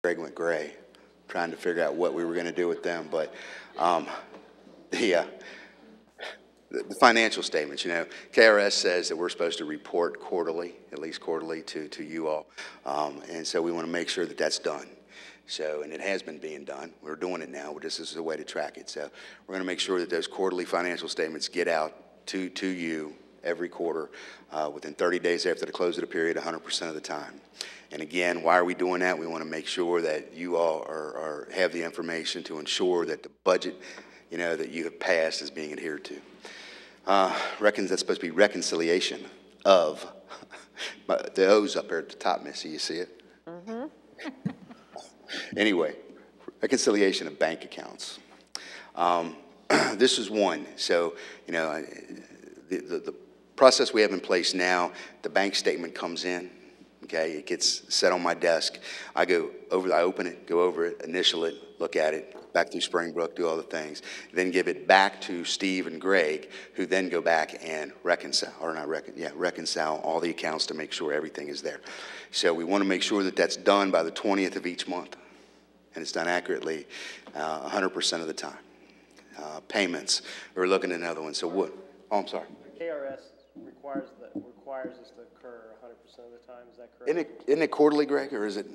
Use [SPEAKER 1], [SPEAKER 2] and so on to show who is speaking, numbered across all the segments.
[SPEAKER 1] Greg went gray, trying to figure out what we were going to do with them. But the financial statements, you know, KRS says that we're supposed to report quarterly, at least quarterly, to you all. And so we want to make sure that that's done. So, and it has been being done. We're doing it now. This is a way to track it. So we're going to make sure that those quarterly financial statements get out to you every quarter within 30 days after the close of the period, 100% of the time. And again, why are we doing that? We want to make sure that you all have the information to ensure that the budget, you know, that you have passed is being adhered to. That's supposed to be reconciliation of, the O's up there at the top, Missy, you see it? Mm-hmm. Anyway, reconciliation of bank accounts. This is one. So, you know, the process we have in place now, the bank statement comes in, okay? It gets set on my desk. I open it, go over it, initial it, look at it, back through Springbrook, do all the things, then give it back to Steve and Greg, who then go back and reconcile all the accounts to make sure everything is there. So we want to make sure that that's done by the 20th of each month, and it's done accurately 100% of the time. Payments, we're looking at another one. So what? Oh, I'm sorry.
[SPEAKER 2] KRS requires this to occur 100% of the time. Is that correct?
[SPEAKER 1] Isn't it quarterly, Greg, or is it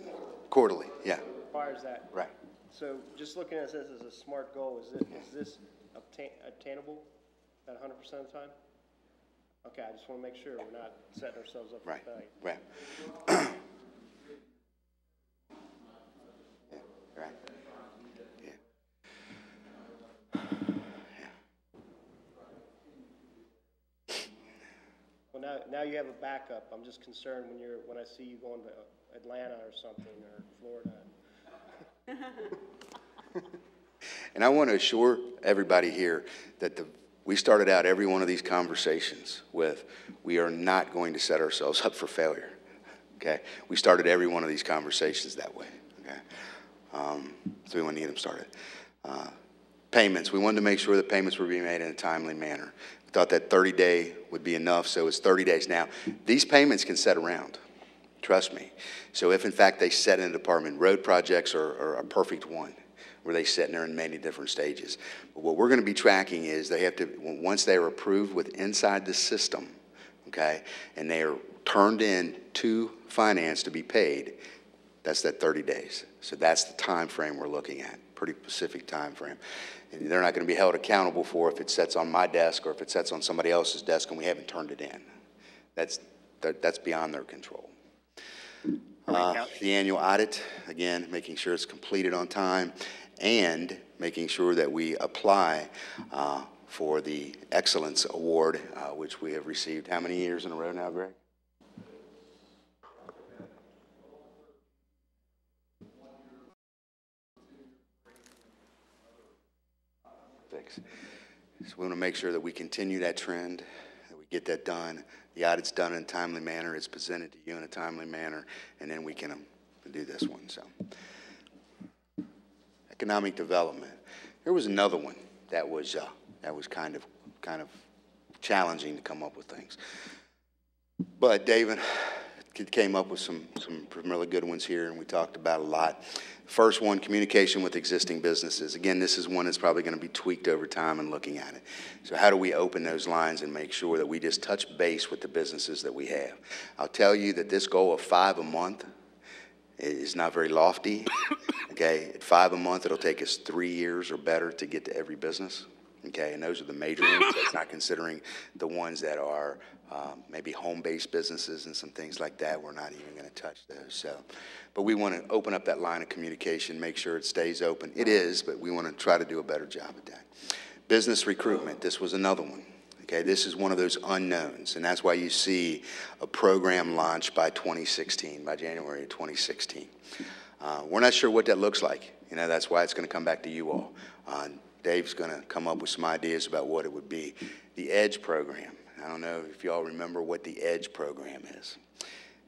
[SPEAKER 1] quarterly? Yeah.
[SPEAKER 2] It requires that.
[SPEAKER 1] Right.
[SPEAKER 2] So just looking at this as a SMART goal, is this obtainable at 100% of the time? Okay, I just want to make sure we're not setting ourselves up for failure.
[SPEAKER 1] Right. Yeah, right.
[SPEAKER 2] Well, now you have a backup. I'm just concerned when I see you going to Atlanta or something, or Florida.
[SPEAKER 1] And I want to assure everybody here that we started out every one of these conversations with, we are not going to set ourselves up for failure, okay? We started every one of these conversations that way, okay? So we want to get them started. Payments, we wanted to make sure that payments were being made in a timely manner. We thought that 30-day would be enough, so it's 30 days. Now, these payments can set around. Trust me. So if, in fact, they set in a department, road projects are a perfect one, where they sit in there in many different stages. But what we're going to be tracking is they have to, once they are approved with inside the system, okay, and they are turned in to finance to be paid, that's that 30 days. So that's the time frame we're looking at, pretty specific time frame. And they're not going to be held accountable for if it sits on my desk or if it sits on somebody else's desk and we haven't turned it in. That's beyond their control. The annual audit, again, making sure it's completed on time and making sure that we apply for the Excellence Award, which we have received how many years in a row now, Greg? So we want to make sure that we continue that trend, that we get that done. The audit's done in a timely manner. It's presented to you in a timely manner, and then we can do this one. So, economic development. There was another one that was kind of challenging to come up with things. But David came up with some really good ones here, and we talked about a lot. First one, communication with existing businesses. Again, this is one that's probably going to be tweaked over time and looking at it. So how do we open those lines and make sure that we just touch base with the businesses that we have? I'll tell you that this goal of 5 a month is not very lofty. Okay, at 5 a month, it'll take us 3 years or better to get to every business. Okay, and those are the major ones. That's not considering the ones that are maybe home-based businesses and some things like that. We're not even going to touch those. So, but we want to open up that line of communication, make sure it stays open. It is, but we want to try to do a better job at that. Business recruitment. This was another one. Okay, this is one of those unknowns, and that's why you see a program launched by 2016, by January of 2016. We're not sure what that looks like. You know, that's why it's going to come back to you all. Dave's going to come up with some ideas about what it would be. The EDGE program. I don't know if you all remember what the EDGE program is.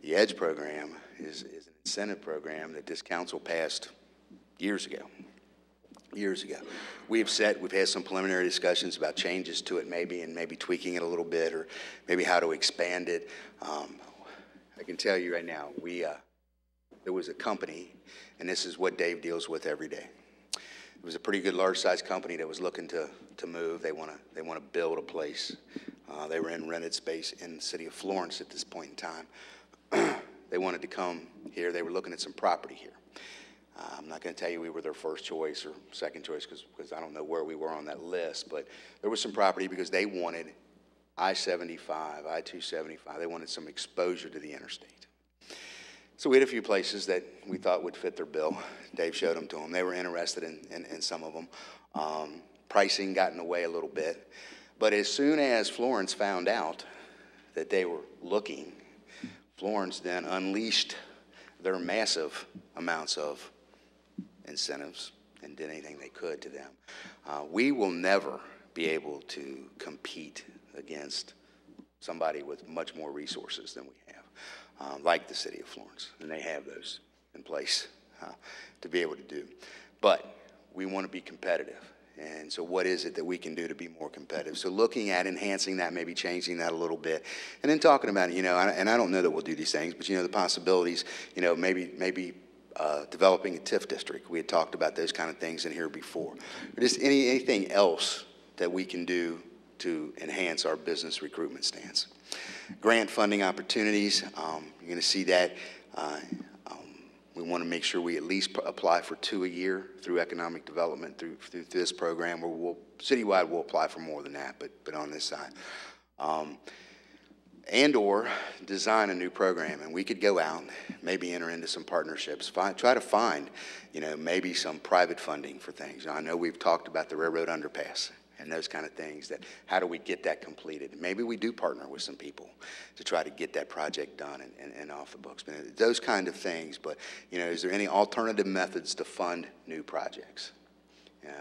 [SPEAKER 1] The EDGE program is an incentive program that this council passed years ago. We've had some preliminary discussions about changes to it and maybe tweaking it a little bit or maybe how to expand it. I can tell you right now, there was a company, and this is what Dave deals with every day. It was a pretty good large-sized company that was looking to move. They want to build a place. They were in rented space in the city of Florence at this point in time. They wanted to come here. They were looking at some property here. I'm not going to tell you we were their first choice or second choice because I don't know where we were on that list, but there was some property because they wanted I-75, I-275. They wanted some exposure to the interstate. So we had a few places that we thought would fit their bill. Dave showed them to them. They were interested in some of them. Pricing got in the way a little bit. But as soon as Florence found out that they were looking, Florence then unleashed their massive amounts of incentives and did anything they could to them. We will never be able to compete against somebody with much more resources than we have, like the city of Florence, and they have those in place to be able to do. But we want to be competitive. And so what is it that we can do to be more competitive? So looking at enhancing that, maybe changing that a little bit, and then talking about it, and I don't know that we'll do these things, but the possibilities, maybe developing a TIF district. We had talked about those kind of things in here before. Or just anything else that we can do to enhance our business recruitment stance. Grant funding opportunities, you're going to see that. We want to make sure we at least apply for 2 a year through economic development through this program. Citywide we'll apply for more than that, but on this side. And or design a new program, and we could go out, maybe enter into some partnerships, try to find, maybe some private funding for things. I know we've talked about the railroad underpass and those kind of things, that how do we get that completed? Maybe we do partner with some people to try to get that project done and off the books. But those kind of things, but is there any alternative methods to fund new projects?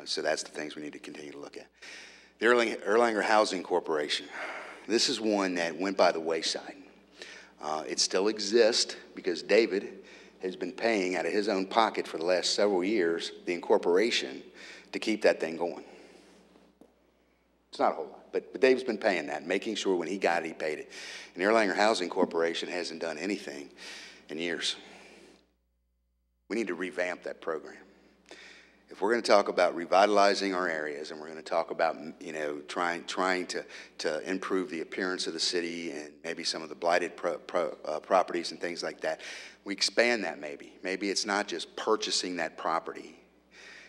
[SPEAKER 1] So that's the things we need to continue to look at. The Erlanger Housing Corporation. This is one that went by the wayside. It still exists because David has been paying out of his own pocket for the last several years the incorporation to keep that thing going. It's not a whole lot, but Dave's been paying that, making sure when he got it, he paid it. And the Erlanger Housing Corporation hasn't done anything in years. We need to revamp that program. If we're going to talk about revitalizing our areas, and we're going to talk about, trying to improve the appearance of the city and maybe some of the blighted properties and things like that, we expand that maybe. Maybe it's not just purchasing that property.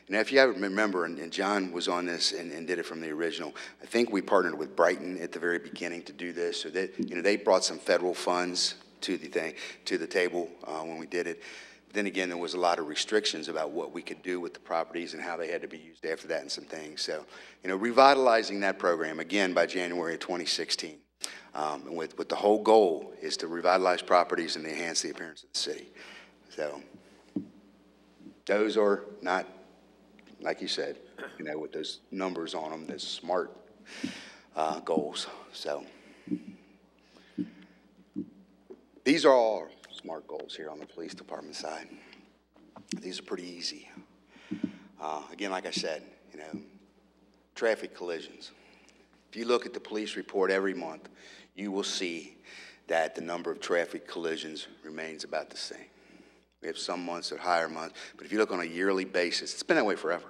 [SPEAKER 1] If you remember, and John was on this and did it from the original, I think we partnered with Brighton at the very beginning to do this, so that they brought some federal funds to the table when we did it. But then again, there was a lot of restrictions about what we could do with the properties and how they had to be used after that and some things. So, revitalizing that program again by January of 2016, with the whole goal is to revitalize properties and enhance the appearance of the city. So, those are not, like you said, with those numbers on them, those SMART goals. So these are all SMART goals here on the police department side. These are pretty easy. Again, like I said, traffic collisions. If you look at the police report every month, you will see that the number of traffic collisions remains about the same. We have some months that are higher months, but if you look on a yearly basis, it's been that way forever.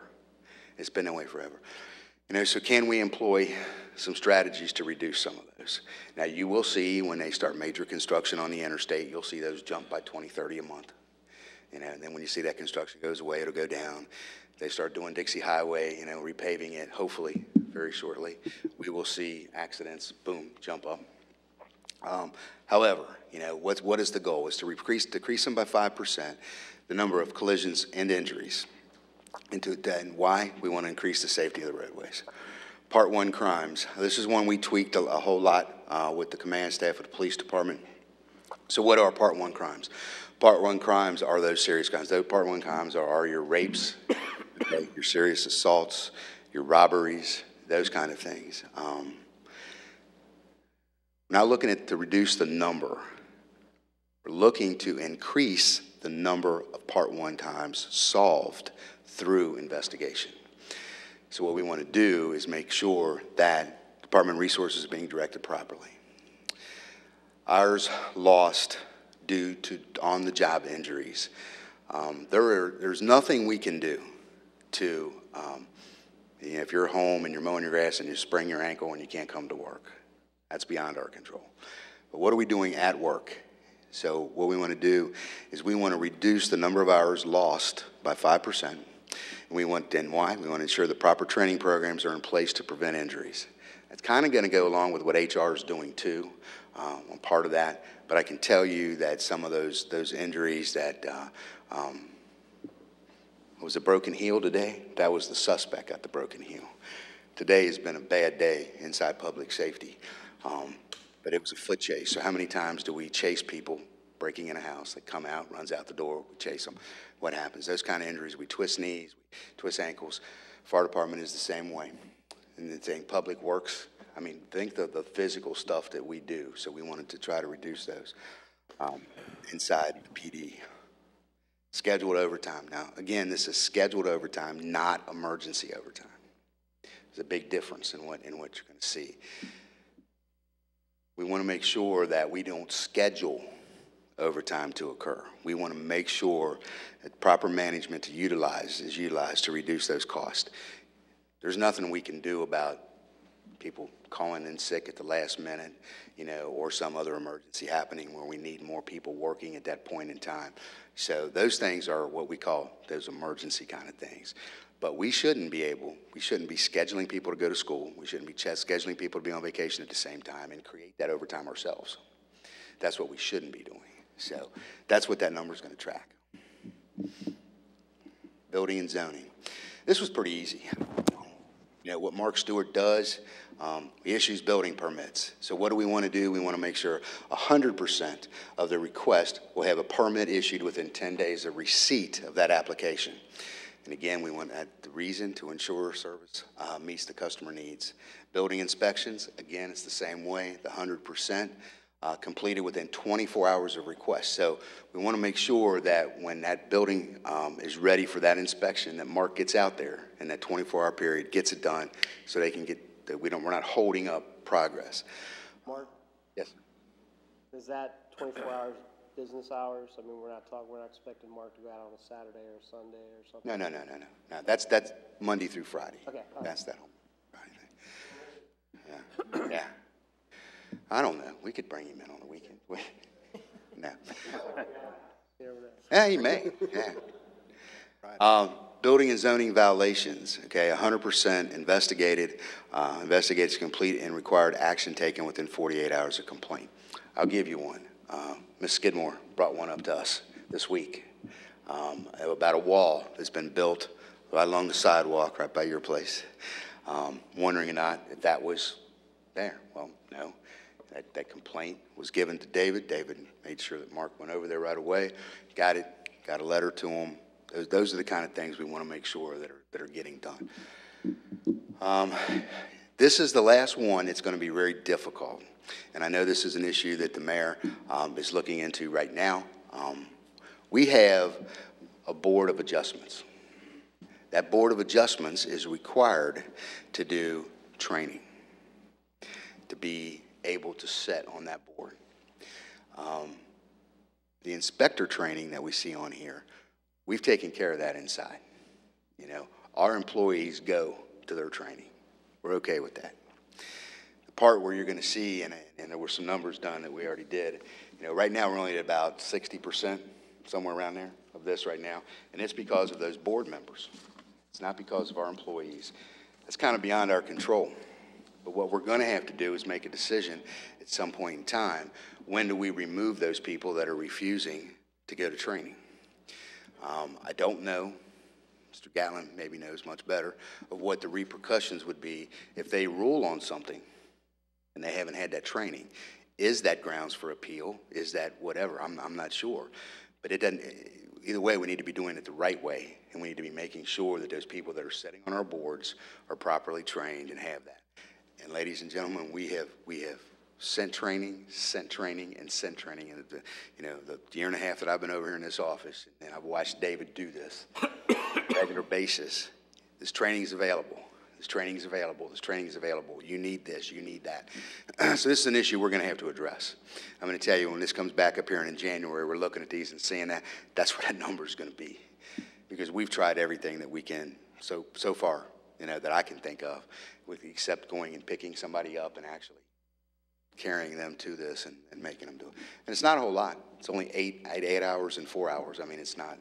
[SPEAKER 1] It's been that way forever. So can we employ some strategies to reduce some of those? Now, you will see when they start major construction on the interstate, you'll see those jump by 20, 30 a month. And then when you see that construction goes away, it'll go down. They start doing Dixie Highway, repaving it, hopefully very shortly. We will see accidents, boom, jump up. However, what is the goal? Is to decrease them by 5%, the number of collisions and injuries. And why? We want to increase the safety of the roadways. Part 1 crimes. This is one we tweaked a whole lot with the command staff of the police department. So what are Part 1 crimes? Part 1 crimes are those serious crimes. Those Part 1 crimes are your rapes, your serious assaults, your robberies, those kind of things. We're not looking to reduce the number. We're looking to increase the number of Part 1 crimes solved through investigation. So what we want to do is make sure that department resources are being directed properly. Ours lost due to on-the-job injuries. There's nothing we can do to, if you're home and you're mowing your grass and you sprain your ankle and you can't come to work. That's beyond our control. But what are we doing at work? So what we want to do is we want to reduce the number of hours lost by 5%. And why? We want to ensure the proper training programs are in place to prevent injuries. That's kind of going to go along with what HR is doing too, on part of that. But I can tell you that some of those injuries that, was a broken heel today? That was the suspect at the broken heel. Today has been a bad day inside public safety. But it was a foot chase. So how many times do we chase people breaking in a house? They come out, runs out the door, we chase them. What happens? Those kind of injuries, we twist knees, we twist ankles. Fire department is the same way. And the thing, public works, I mean, think of the physical stuff that we do. So we wanted to try to reduce those inside the PD. Scheduled overtime. Now, again, this is scheduled overtime, not emergency overtime. There's a big difference in what you're going to see. We want to make sure that we don't schedule overtime to occur. We want to make sure that proper management is utilized to reduce those costs. There's nothing we can do about people calling in sick at the last minute, or some other emergency happening where we need more people working at that point in time. So those things are what we call those emergency kind of things. But we shouldn't be scheduling people to go to school. We shouldn't be scheduling people to be on vacation at the same time and create that overtime ourselves. That's what we shouldn't be doing. So that's what that number is going to track. Building and zoning. This was pretty easy. What Mark Stewart does, he issues building permits. So what do we want to do? We want to make sure 100% of the request will have a permit issued within 10 days of receipt of that application. And again, we want the reason to ensure service meets the customer needs. Building inspections, again, it's the same way, the 100%. Completed within 24 hours of request. So we want to make sure that when that building is ready for that inspection, that Mark gets out there in that 24-hour period, gets it done, so they can get that we're not holding up progress.
[SPEAKER 2] Mark? Yes. Is that 24 hours business hours? I mean, we're not expecting Mark to go out on a Saturday or Sunday or something.
[SPEAKER 1] No. That's Monday through Friday. Okay. That's that whole Friday thing. Yeah. I don't know. We could bring him in on the weekend. No. Yeah, he may. Yeah. Building and zoning violations. Okay, 100% investigated. Investigations complete and required action taken within 48 hours of complaint. I'll give you one. Ms. Skidmore brought one up to us this week about a wall that's been built right along the sidewalk right by your place. Wondering or not if that was there. Well, no. That complaint was given to David. David made sure that Mark went over there right away, got it, got a letter to him. Those are the kind of things we want to make sure that are getting done. This is the last one. It's going to be very difficult. And I know this is an issue that the mayor is looking into right now. We have a board of adjustments. That board of adjustments is required to do training, to be able to sit on that board. The inspector training that we see on here, we've taken care of that inside. Our employees go to their training. We're okay with that. The part where you're going to see, and there were some numbers done that we already did, right now we're only at about 60%, somewhere around there, of this right now, and it's because of those board members. It's not because of our employees. That's kind of beyond our control. But what we're going to have to do is make a decision at some point in time. When do we remove those people that are refusing to go to training? I don't know. Mr. Gatlin maybe knows much better of what the repercussions would be if they rule on something and they haven't had that training. Is that grounds for appeal? Is that whatever? I'm not sure. But it doesn't. Either way, we need to be doing it the right way, and we need to be making sure that those people that are sitting on our boards are properly trained and have that. And ladies and gentlemen, we have sent training. And the year and a half that I've been over here in this office, and I've watched David do this on a regular basis. This training is available. This training is available. This training is available. You need this. You need that. So this is an issue we're going to have to address. I'm going to tell you, when this comes back up here in January, we're looking at these and seeing that that's what that number is going to be, because we've tried everything that we can so far, you know, that I can think of, except going and picking somebody up and actually carrying them to this and making them do it. And it's not a whole lot. It's only 8 hours and 4 hours. I mean, it's not,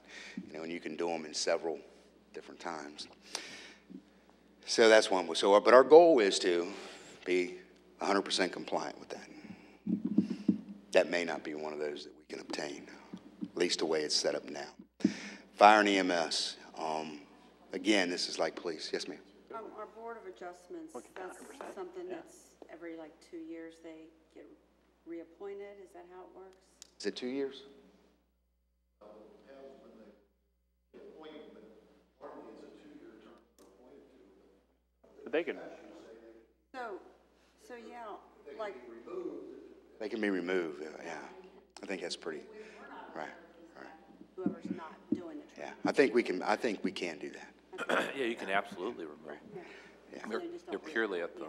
[SPEAKER 1] you know, and you can do them in several different times. So that's one. So, but our goal is to be 100% compliant with that. That may not be one of those that we can obtain, at least the way it's set up now. Fire and EMS. Again, this is like police. Yes, ma'am.
[SPEAKER 3] Our Board of Adjustments, that's something that's every like 2 years they get reappointed. Is that how it works?
[SPEAKER 1] Is it 2 years?
[SPEAKER 4] They can.
[SPEAKER 3] So yeah, like.
[SPEAKER 1] They can be removed, yeah. I think that's pretty, right.
[SPEAKER 3] Whoever's not doing the training.
[SPEAKER 1] Yeah, I think we can do that.
[SPEAKER 4] Yeah, you can absolutely remove.
[SPEAKER 1] Yeah.
[SPEAKER 4] They're purely at the.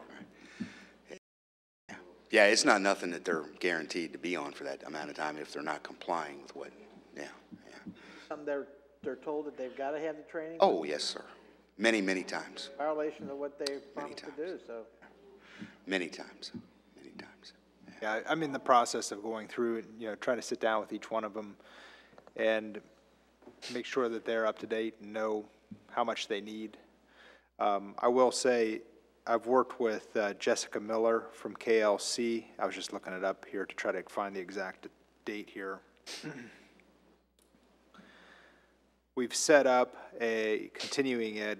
[SPEAKER 1] Yeah, it's not nothing that they're guaranteed to be on for that amount of time if they're not complying with what, yeah.
[SPEAKER 5] They're told that they've got to have the training?
[SPEAKER 1] Oh, yes, sir. Many, many times.
[SPEAKER 5] Violation of what they promised to do, so.
[SPEAKER 1] Many times, many times.
[SPEAKER 6] Yeah, I'm in the process of going through it, you know, trying to sit down with each one of them and make sure that they're up to date and know how much they need. I will say, I've worked with Jessica Miller from KLC. I was just looking it up here to try to find the exact date here. We've set up a continuing ed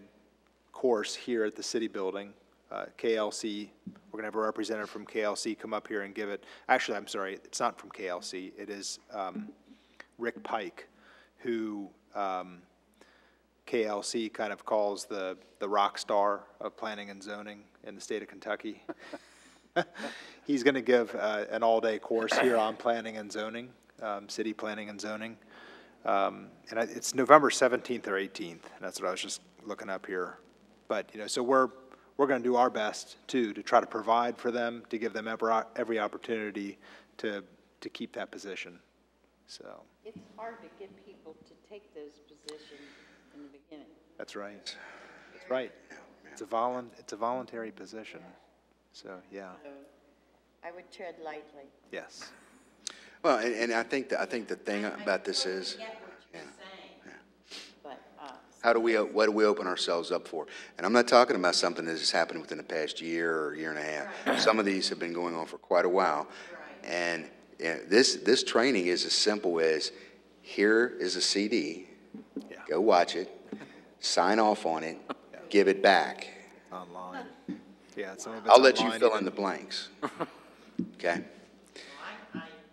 [SPEAKER 6] course here at the city building. KLC, we're gonna have a representative from KLC come up here and give it. Actually, I'm sorry, it's not from KLC. It is Rick Pike, who KLC kind of calls the rock star of planning and zoning in the state of Kentucky. He's going to give an all-day course here on planning and zoning, city planning and zoning. And it's November 17th or 18th. That's what I was just looking up here. But, you know, so we're going to do our best, too, to try to provide for them, to give them every opportunity to keep that position. So.
[SPEAKER 7] It's hard to get people to take those positions in the beginning.
[SPEAKER 6] That's right. That's right. It's a voluntary position. So, yeah.
[SPEAKER 7] So I would tread lightly.
[SPEAKER 6] Yes.
[SPEAKER 1] Well, and I think the thing about this is,
[SPEAKER 7] But,
[SPEAKER 1] what do we open ourselves up for? And I'm not talking about something that has happened within the past year or year and a half. Right. Some of these have been going on for quite a while. Right. And this training is as simple as, here is a CD, go watch it, sign off on it, give it back.
[SPEAKER 6] Online. Yeah, some of it's
[SPEAKER 1] I'll let you
[SPEAKER 6] online
[SPEAKER 1] fill
[SPEAKER 6] even.
[SPEAKER 1] in the blanks. Okay?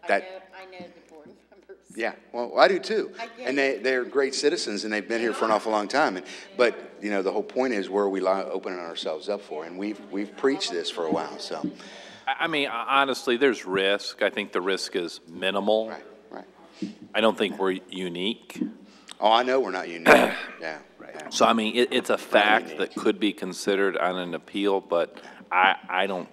[SPEAKER 7] I know the board members.
[SPEAKER 1] Yeah, well, I do too.
[SPEAKER 7] I get
[SPEAKER 1] And they're great citizens, and they've been here for an awful long time. But, you know, the whole point is, where are we opening ourselves up for? And we've preached this for a while, so.
[SPEAKER 4] I mean, honestly, there's risk. I think the risk is minimal.
[SPEAKER 1] Right.
[SPEAKER 4] I don't think we're unique.
[SPEAKER 1] Oh, I know we're not unique. Yeah. Right.
[SPEAKER 4] So, I mean, it's a fact that could be considered on an appeal, but I don't,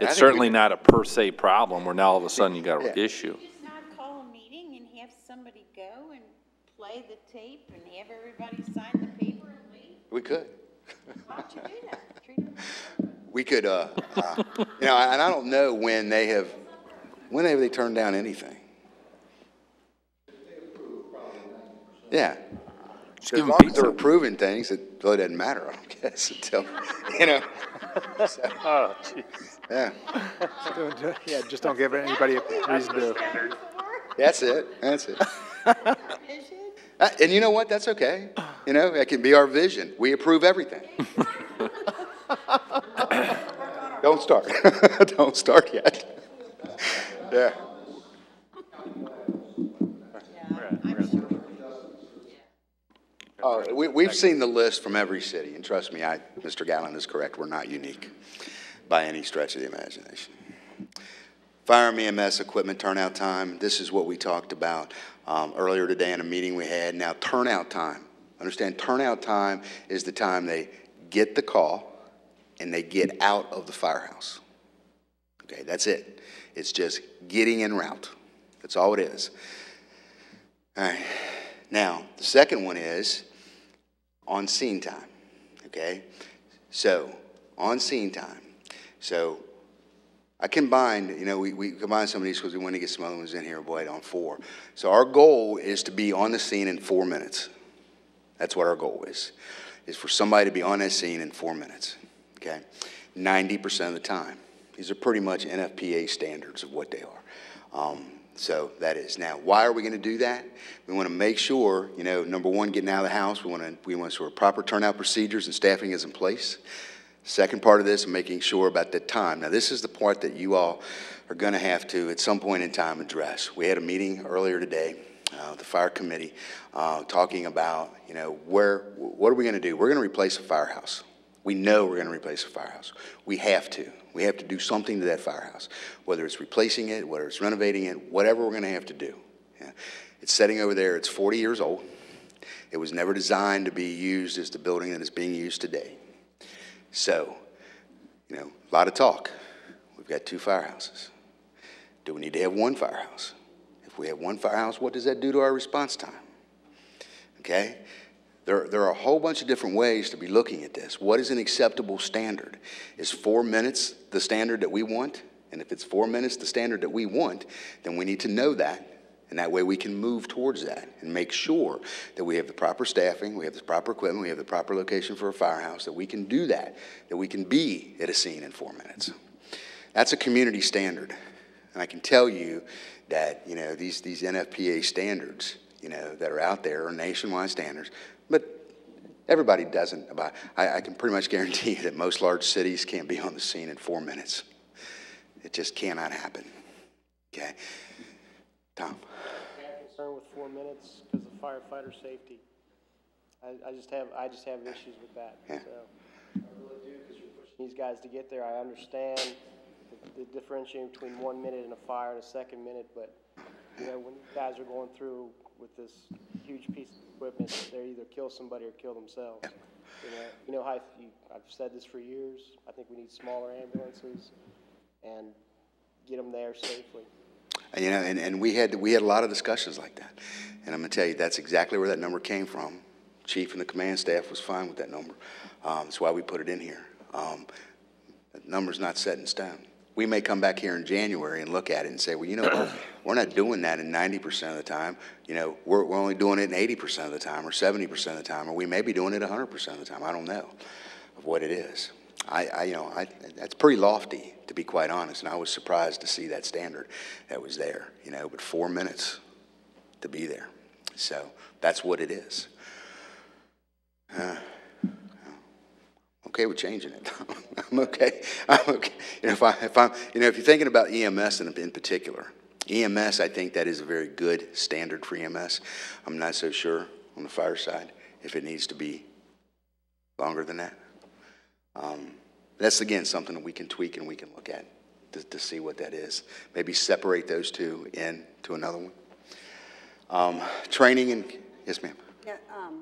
[SPEAKER 4] it's certainly not a per se problem where now all of a sudden you got an issue.
[SPEAKER 7] Could you just not call a meeting and have somebody go and play the tape and have everybody sign the paper and leave?
[SPEAKER 1] We could.
[SPEAKER 7] Why don't you do that? Treat them.
[SPEAKER 1] We could, you know, and I don't know when they have turned down anything. Yeah. As long as they're approving things, it really doesn't matter, I don't guess, until, you know. So,
[SPEAKER 4] Oh, jeez.
[SPEAKER 1] yeah.
[SPEAKER 6] Yeah, just don't give anybody a reason to.
[SPEAKER 1] That's it. And you know what? That's okay. You know, that can be our vision. We approve everything. Don't start. Don't start yet. Yeah. We've seen the list from every city, and trust me, Mr. Gallen is correct. We're not unique by any stretch of the imagination. Fire and EMS equipment turnout time. This is what we talked about earlier today in a meeting we had. Now, turnout time. Understand, turnout time is the time they get the call and they get out of the firehouse. Okay, that's it. It's just getting en route. That's all it is. All right. Now, the second one is on scene time. Okay? So, on scene time. So, I combined, you know, we combined some of these because we want to get some other ones in here, boy, on 4. So our goal is to be on the scene in 4 minutes. That's what our goal is for somebody to be on that scene in 4 minutes, okay? 90% of the time. These are pretty much NFPA standards of what they are. So that is. Now, why are we going to do that? We want to make sure, you know, number one, getting out of the house, we want sort of proper turnout procedures and staffing is in place. Second part of this, making sure about the time. Now, this is the part that you all are going to have to, at some point in time, address. We had a meeting earlier today, the fire committee, talking about, you know, what are we going to do? We're going to replace a firehouse. We know we're going to replace a firehouse. We have to. We have to do something to that firehouse, whether it's replacing it, whether it's renovating it, whatever we're going to have to do. Yeah. It's sitting over there. It's 40 years old. It was never designed to be used as the building that is being used today. So, you know, a lot of talk. We've got 2 firehouses. Do we need to have 1 firehouse? If we have 1 firehouse, what does that do to our response time? Okay? There are a whole bunch of different ways to be looking at this. What is an acceptable standard? Is 4 minutes the standard that we want? And if it's 4 minutes the standard that we want, then we need to know that. And that way we can move towards that and make sure that we have the proper staffing, we have the proper equipment, we have the proper location for a firehouse, that we can do that we can be at a scene in 4 minutes. That's a community standard. And I can tell you that, you know, these NFPA standards, you know, that are out there are nationwide standards, but everybody doesn't abide. I can pretty much guarantee you that most large cities can't be on the scene in 4 minutes. It just cannot happen. Okay? Tom?
[SPEAKER 2] I'm concerned with 4 minutes because of firefighter safety. I just have issues with that.
[SPEAKER 1] Yeah.
[SPEAKER 2] So I really do, because you're pushing these guys to get there. I understand the differentiating between 1 minute in a fire and a second minute, but you know, when you guys are going through with this huge piece of equipment, they either kill somebody or kill themselves. Yeah. You know how I've said this for years. I think we need smaller ambulances and get them there safely.
[SPEAKER 1] You know, and we had a lot of discussions like that. And I'm going to tell you, that's exactly where that number came from. Chief and the command staff was fine with that number. That's why we put it in here. The number's not set in stone. We may come back here in January and look at it and say, well, you know, we're not doing that in 90% of the time. You know, we're only doing it in 80% of the time or 70% of the time, or we may be doing it 100% of the time. I don't know of what it is. You know, that's pretty lofty, to be quite honest, and I was surprised to see that standard that was there, you know, but 4 minutes to be there. So that's what it is. Okay with changing it. I'm okay. You know, if you're thinking about EMS in particular, EMS, I think that is a very good standard for EMS. I'm not so sure on the fire side if it needs to be longer than that. That's, again, something that we can tweak and we can look at to see what that is. Maybe separate those two into another one. Training and, yes, ma'am.
[SPEAKER 3] Yeah,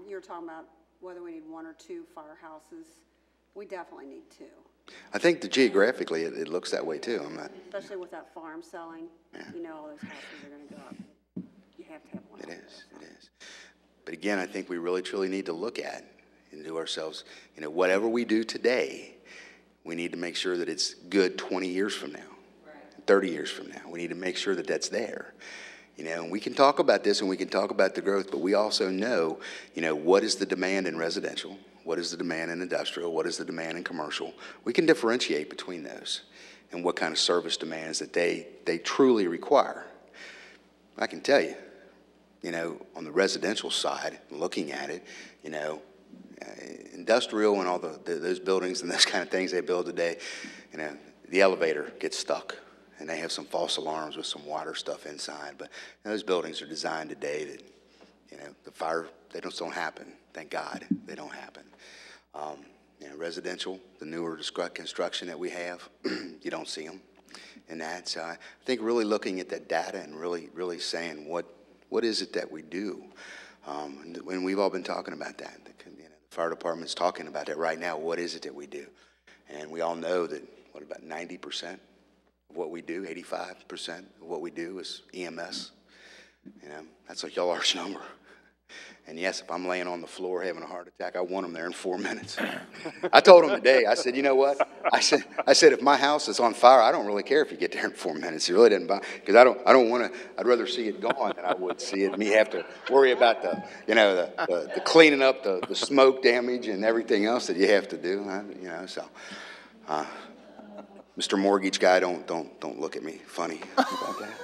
[SPEAKER 3] you were talking about whether we need 1 or 2 firehouses. We definitely need 2.
[SPEAKER 1] I think that geographically it looks that way too.
[SPEAKER 3] Especially with that farm selling,
[SPEAKER 1] yeah.
[SPEAKER 3] You know, all those houses are going to go up. You have to have 1.
[SPEAKER 1] It is. But again, I think we really truly need to look at and do ourselves, you know, whatever we do today, we need to make sure that it's good 20 years from now, right. 30 years from now. We need to make sure that that's there. You know, and we can talk about this and we can talk about the growth, but we also know, you know, what is the demand in residential? What is the demand in industrial? What is the demand in commercial? We can differentiate between those and what kind of service demands that they truly require. I can tell you, you know, on the residential side, looking at it, you know, industrial and all those buildings and those kind of things they build today, you know, the elevator gets stuck and they have some false alarms with some water stuff inside. But you know, those buildings are designed today that, you know, the fire, they just don't happen. Thank God they don't happen. You know, residential, the newer construction that we have, you don't see them in that. So I think really looking at that data and really saying what is it that we do. And we've all been talking about that. You know, the fire department's talking about that right now. What is it that we do? And we all know that, what, about 90% of what we do, 85% of what we do is EMS. You know, that's a large number. And yes, if I'm laying on the floor having a heart attack, I want them there in 4 minutes. I told them today, I said, you know what? I said, if my house is on fire, I don't really care if you get there in 4 minutes. It really doesn't bother, because I don't want to, I'd rather see it gone than I would see it, me have to worry about the, you know, the cleaning up, the smoke damage and everything else that you have to do, you know, so. Mr. Mortgage guy, don't look at me funny about that.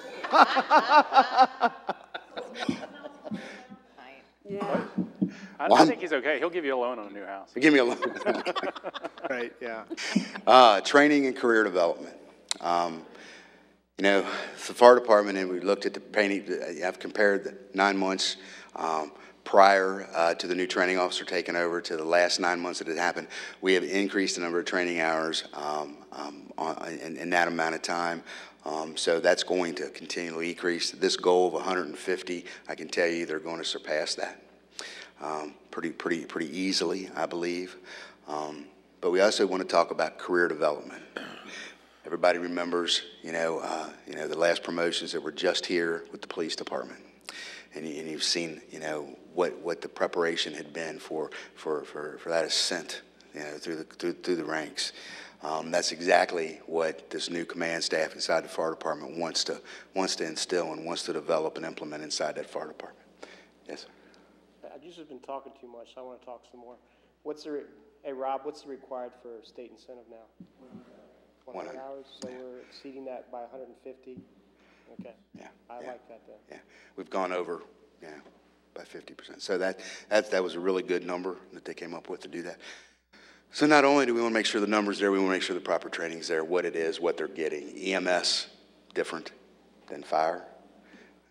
[SPEAKER 3] Yeah.
[SPEAKER 8] I think he's okay. He'll give you a loan on a new house.
[SPEAKER 1] Give me a loan.
[SPEAKER 6] Right, yeah.
[SPEAKER 1] Training and career development. You know, the fire department, and we looked at the painting, I've compared the 9 months prior to the new training officer taking over to the last 9 months that it happened. We have increased the number of training hours in that amount of time. So that's going to continually increase. This goal of 150, I can tell you they're going to surpass that pretty easily, I believe. But we also want to talk about career development. Everybody remembers, you know, the last promotions that were just here with the police department, and you've seen, you know, what the preparation had been for that ascent, you know, through the ranks. That's exactly what this new command staff inside the fire department wants to instill and wants to develop and implement inside that fire department. Yes, sir.
[SPEAKER 2] I've just been talking too much, so I want to talk some more. Hey, Rob, what's the required for state incentive now? 100 hours, so we're exceeding that by 150? Okay.
[SPEAKER 1] Yeah.
[SPEAKER 2] I like that then.
[SPEAKER 1] Yeah, we've gone over, yeah, by 50%. So that was a really good number that they came up with to do that. So not only do we want to make sure the number's there, we want to make sure the proper training's there, what it is, what they're getting. EMS, different than fire.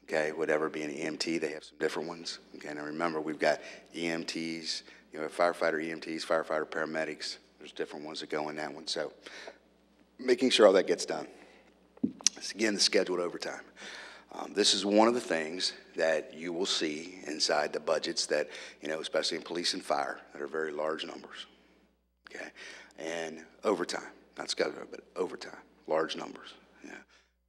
[SPEAKER 1] Okay, whatever being an EMT, they have some different ones. Okay, now remember, we've got EMTs, you know, firefighter EMTs, firefighter paramedics. There's different ones that go in that one. So making sure all that gets done. It's, again, the scheduled overtime. This is one of the things that you will see inside the budgets that, you know, especially in police and fire, that are very large numbers. Okay, and overtime, not scheduled, but overtime, large numbers. Yeah.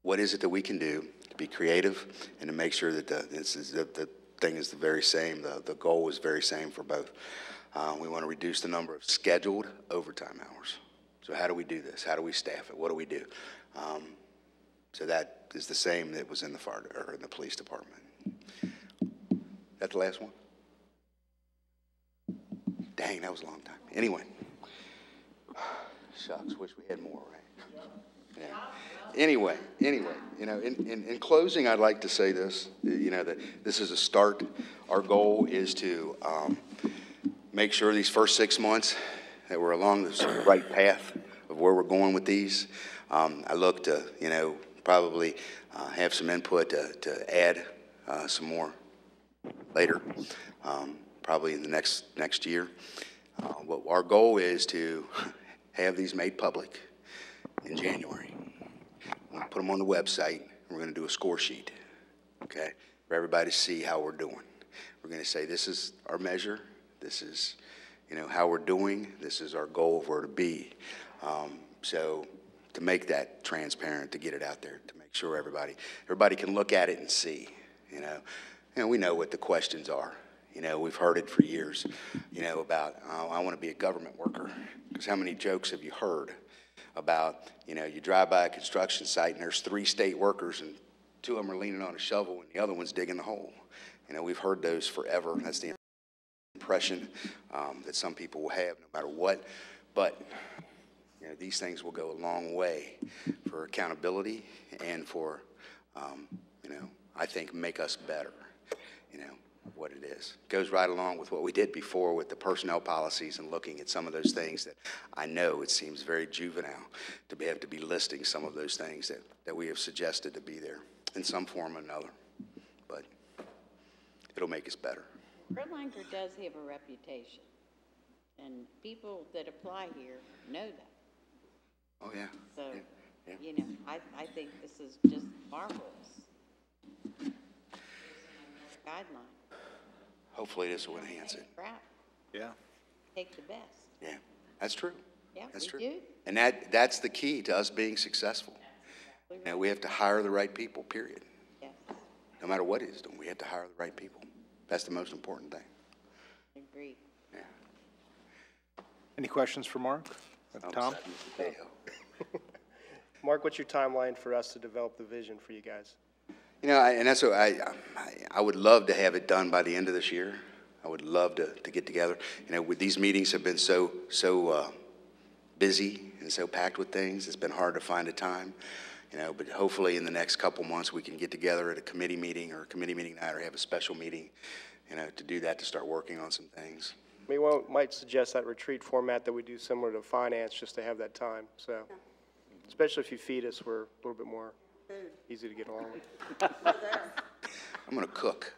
[SPEAKER 1] What is it that we can do to be creative and to make sure that the thing is the very same, the goal is very same for both. We want to reduce the number of scheduled overtime hours. So how do we do this? How do we staff it? What do we do? So that is the same that was in the fire or in the police department. That the last one? Dang, that was a long time. Anyway. Shucks, wish we had more, right? Yeah. Anyway, you know, in closing, I'd like to say this, you know, that this is a start. Our goal is to make sure these first 6 months that we're along this right path of where we're going with these. I look to, you know, probably have some input to add some more later, probably in the next year. What our goal is to have these made public in January. We're going to put them on the website, and we're going to do a score sheet, okay, for everybody to see how we're doing. We're going to say this is our measure, this is, you know, how we're doing, this is our goal of where to be. So to make that transparent, to get it out there, to make sure everybody can look at it and see, you know, we know what the questions are. You know, we've heard it for years, you know, about, I want to be a government worker. Because how many jokes have you heard about, you know, you drive by a construction site and there's 3 state workers and 2 of them are leaning on a shovel and the other one's digging the hole. You know, we've heard those forever. That's the impression that some people will have no matter what. But, you know, these things will go a long way for accountability and for, you know, I think make us better, you know, what it is. It goes right along with what we did before with the personnel policies and looking at some of those things that I know it seems very juvenile to be able to be listing some of those things that we have suggested to be there in some form or another. But it'll make us better.
[SPEAKER 7] Erlanger does have a reputation, and people that apply here know that.
[SPEAKER 1] Oh, yeah.
[SPEAKER 7] So,
[SPEAKER 1] yeah.
[SPEAKER 7] you know, I think this is just marvelous. Guideline.
[SPEAKER 1] Hopefully this will enhance it.
[SPEAKER 7] Crap.
[SPEAKER 6] Yeah.
[SPEAKER 7] take the best.
[SPEAKER 1] Yeah, that's true.
[SPEAKER 7] Yeah,
[SPEAKER 1] That's
[SPEAKER 7] we
[SPEAKER 1] true.
[SPEAKER 7] do.
[SPEAKER 1] And that's the key to us being successful. You know, we have to hire the right people, period.
[SPEAKER 7] Yes,
[SPEAKER 1] No matter what he's doing, we have to hire the right people. That's the most important thing.
[SPEAKER 7] agreed.
[SPEAKER 1] Yeah.
[SPEAKER 6] Any questions for Mark? Tom?
[SPEAKER 2] Mark, what's your timeline for us to develop the vision for you guys?
[SPEAKER 1] You know, and that's what I would love to have it done by the end of this year. I would love to get together. You know, with these meetings have been so busy and so packed with things, it's been hard to find a time. You know, but hopefully in the next couple months we can get together at a committee meeting or a committee meeting night or have a special meeting, you know, to do that, to start working on some things.
[SPEAKER 2] We might suggest that retreat format that we do similar to finance, just to have that time. So, especially if you feed us, we're a little bit more easy to get along with.
[SPEAKER 1] I'm gonna cook.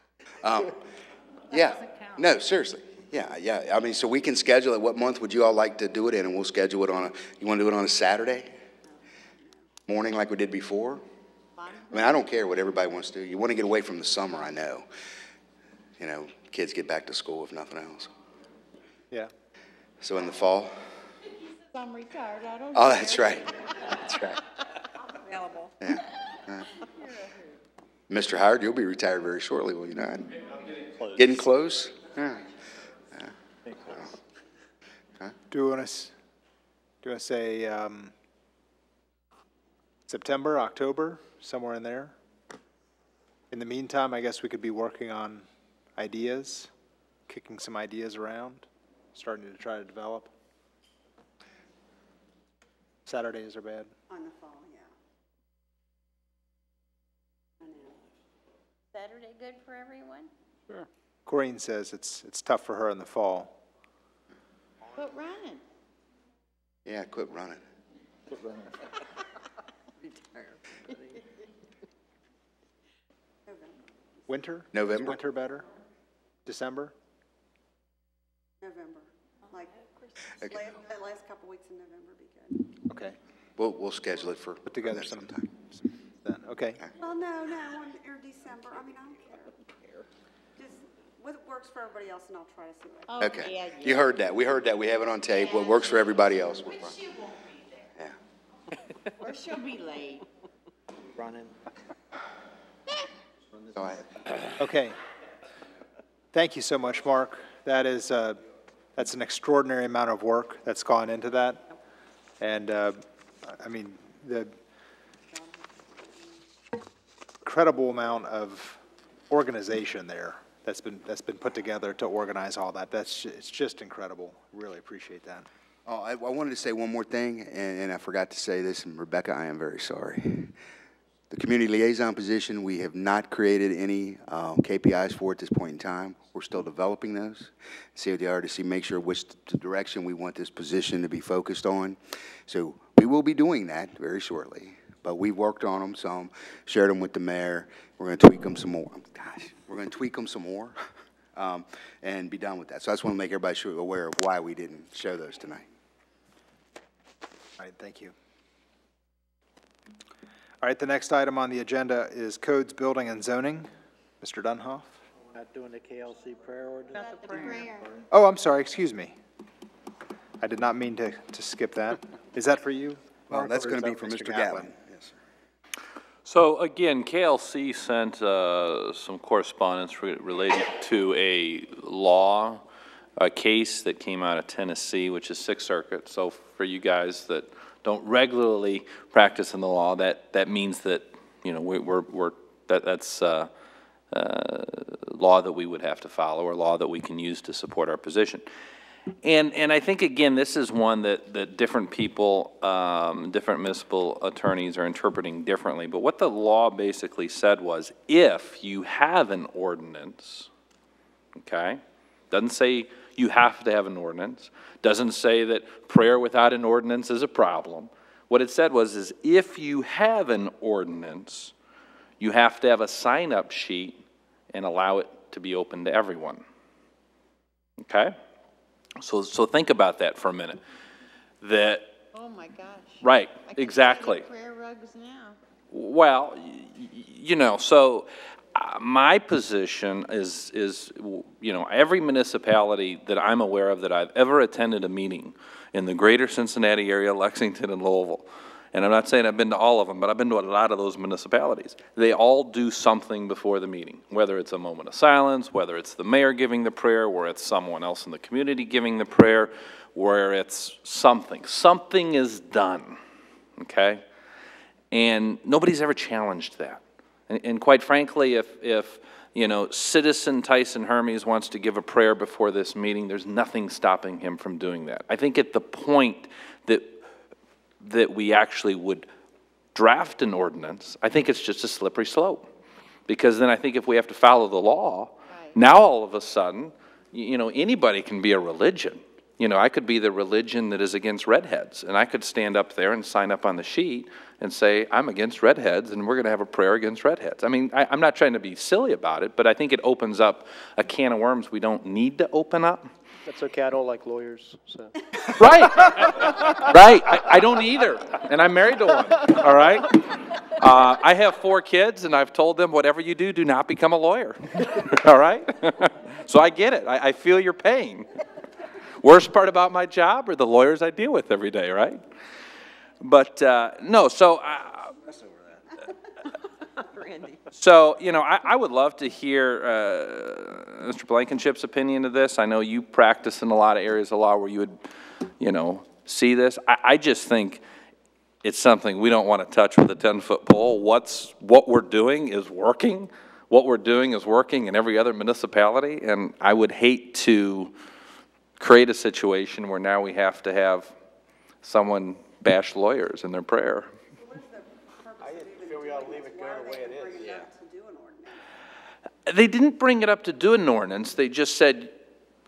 [SPEAKER 1] Yeah, no, seriously. Yeah. I mean, so we can schedule it. What month would you all like to do it in? And we'll schedule it you want to do it on a Saturday morning like we did before? I mean, I don't care what everybody wants to do. You want to get away from the summer, I know. You know, kids get back to school if nothing else.
[SPEAKER 6] Yeah.
[SPEAKER 1] So in the fall?
[SPEAKER 7] I'm retired, I don't.
[SPEAKER 1] Oh, that's right. That's right.
[SPEAKER 3] Available.
[SPEAKER 1] Yeah. Mr. Howard, you'll be retired very shortly, will you not? Getting close? Yeah.
[SPEAKER 6] Do you want to say September, October, somewhere in there? In the meantime, I guess we could be working on ideas, kicking some ideas around, starting to try to develop. Saturdays are bad.
[SPEAKER 3] On the fall, yeah. I know.
[SPEAKER 7] Saturday good for everyone?
[SPEAKER 6] Corinne says it's tough for her in the fall.
[SPEAKER 7] Quit running.
[SPEAKER 1] Yeah, quit running.
[SPEAKER 6] Winter?
[SPEAKER 1] November?
[SPEAKER 6] Is winter better? December?
[SPEAKER 3] November, like,
[SPEAKER 1] Okay.
[SPEAKER 3] the last couple weeks in November be good.
[SPEAKER 6] Okay.
[SPEAKER 1] We'll schedule it for.
[SPEAKER 6] Put together
[SPEAKER 1] for that
[SPEAKER 6] sometime. Then, okay.
[SPEAKER 3] Well, no, or December, I mean, I don't care. Just what works for everybody else, and I'll try to see what.
[SPEAKER 7] Oh,
[SPEAKER 1] Okay.
[SPEAKER 7] yeah,
[SPEAKER 1] You heard that. We heard that. We have it on tape. What works for everybody else. We're fine.
[SPEAKER 7] She won't be there.
[SPEAKER 1] Yeah.
[SPEAKER 7] Or she'll be late.
[SPEAKER 5] Running.
[SPEAKER 1] Go ahead.
[SPEAKER 6] Okay. Thank you so much, Mark. That's an extraordinary amount of work that's gone into that. And, I mean, the incredible amount of organization there that's been put together to organize all that. It's just incredible. Really appreciate that.
[SPEAKER 1] Oh, I wanted to say one more thing, and I forgot to say this, and Rebecca, I am very sorry. The community liaison position, we have not created any KPIs for at this point in time. We're still developing those, see what they are, to see, make sure which direction we want this position to be focused on. So we will be doing that very shortly, but we've worked on them some, shared them with the mayor. We're going to tweak them some more. Gosh, we're going to tweak them some more and be done with that. So I just want to make everybody aware of why we didn't show those tonight.
[SPEAKER 6] All right, thank you. All right, the next item on the agenda is codes, building, and zoning. Mr. Dunhoff?
[SPEAKER 5] We're not doing the KLC prayer ordinance?
[SPEAKER 7] Not the prayer.
[SPEAKER 6] Oh, I'm sorry, excuse me. I did not mean to skip that. Is that for you?
[SPEAKER 1] Well,
[SPEAKER 6] Mark,
[SPEAKER 1] that's
[SPEAKER 6] or
[SPEAKER 1] going
[SPEAKER 6] is
[SPEAKER 1] to be
[SPEAKER 6] that
[SPEAKER 1] for Mr. Gatlin. Yes, sir.
[SPEAKER 4] So again, KLC sent some correspondence related to a law, a case that came out of Tennessee, which is Sixth Circuit. So for you guys that don't regularly practice in the law, that means that, you know, that's law that we would have to follow, or law that we can use to support our position. And I think, again, this is one that different people, different municipal attorneys are interpreting differently. But what the law basically said was, if you have an ordinance, okay, doesn't say you have to have an ordinance, doesn't say that prayer without an ordinance is a problem. What it said was, if you have an ordinance, you have to have a sign-up sheet and allow it to be open to everyone, okay? So think about that for a minute. That,
[SPEAKER 7] Oh, my gosh.
[SPEAKER 4] right,
[SPEAKER 7] I can
[SPEAKER 4] exactly.
[SPEAKER 7] see the prayer rugs now.
[SPEAKER 4] Well, you know, so My position is, you know, every municipality that I'm aware of that I've ever attended a meeting in the greater Cincinnati area, Lexington and Louisville, and I'm not saying I've been to all of them, but I've been to a lot of those municipalities. They all do something before the meeting, whether it's a moment of silence, whether it's the mayor giving the prayer, where it's someone else in the community giving the prayer, where it's something. Something is done, okay? And nobody's ever challenged that. And quite frankly, if you know, citizen Tyson Hermes wants to give a prayer before this meeting, there's nothing stopping him from doing that. I think at the point that we actually would draft an ordinance, I think it's just a slippery slope. Because then I think if we have to follow the law, now all of a sudden, you know, anybody can be a religion. You know, I could be the religion that is against redheads, and I could stand up there and sign up on the sheet and say, I'm against redheads, and we're going to have a prayer against redheads. I mean, I'm not trying to be silly about it, but I think it opens up a can of worms we don't need to open up.
[SPEAKER 2] That's okay, I don't like lawyers, so.
[SPEAKER 4] Right, right, I don't either, and I'm married to one, all right? I have 4 kids, and I've told them, whatever you do, do not become a lawyer, all right? So I get it, I feel your pain. Worst part about my job are the lawyers I deal with every day, right? But, no, so... So, you know, I would love to hear Mr. Blankenship's opinion of this. I know you practice in a lot of areas of law where you would, you know, see this. I just think it's something we don't want to touch with a 10-foot pole. What we're doing is working. What we're doing is working in every other municipality, and I would hate to create a situation where now we have to have someone bash lawyers in their prayer. They didn't bring it up to do an ordinance. They just said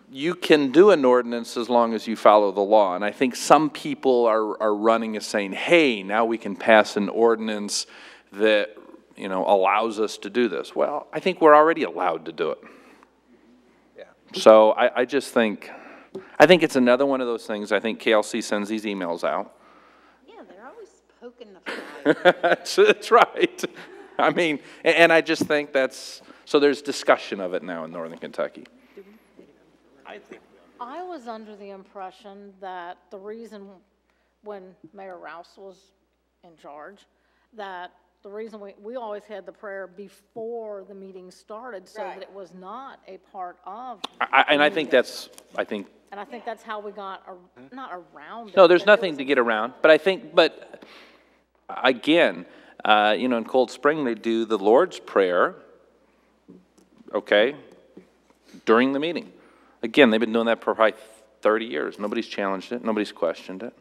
[SPEAKER 4] you can do an ordinance as long as you follow the law. And I think some people are running as saying, hey, now we can pass an ordinance that, you know, allows us to do this. Well, I think we're already allowed to do it.
[SPEAKER 6] Yeah. So
[SPEAKER 4] I just think, I think it's another one of those things. I think KLC sends these emails out.
[SPEAKER 7] Yeah, they're always poking the fire.
[SPEAKER 4] That's right. I mean, and I just think that's, so there's discussion of it now in Northern Kentucky.
[SPEAKER 9] I was under the impression that the reason when Mayor Rouse was in charge, that the reason we always had the prayer before the meeting started so that it was not a part of.
[SPEAKER 4] And I think that's,
[SPEAKER 9] and I think that's how we got, not around it.
[SPEAKER 4] No, there's nothing to get around, but I think, but again, you know, in Cold Spring, they do the Lord's Prayer, okay, during the meeting. Again, they've been doing that for probably 30 years. Nobody's challenged it. Nobody's questioned it.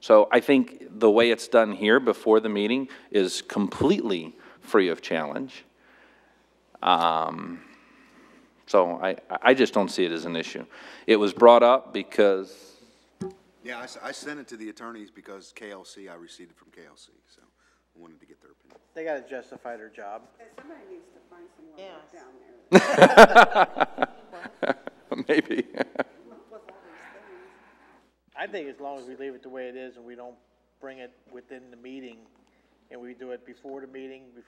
[SPEAKER 4] So I think the way it's done here before the meeting is completely free of challenge. So I just don't see it as an issue. It was brought up because...
[SPEAKER 1] Yeah, I sent it to the attorneys because KLC, I received it from KLC, so I wanted to get their opinion.
[SPEAKER 5] They got to justify their job.
[SPEAKER 3] Somebody needs to find someone down there.
[SPEAKER 4] Maybe.
[SPEAKER 5] I think as long as we leave it the way it is and we don't bring it within the meeting and we do it before the meeting is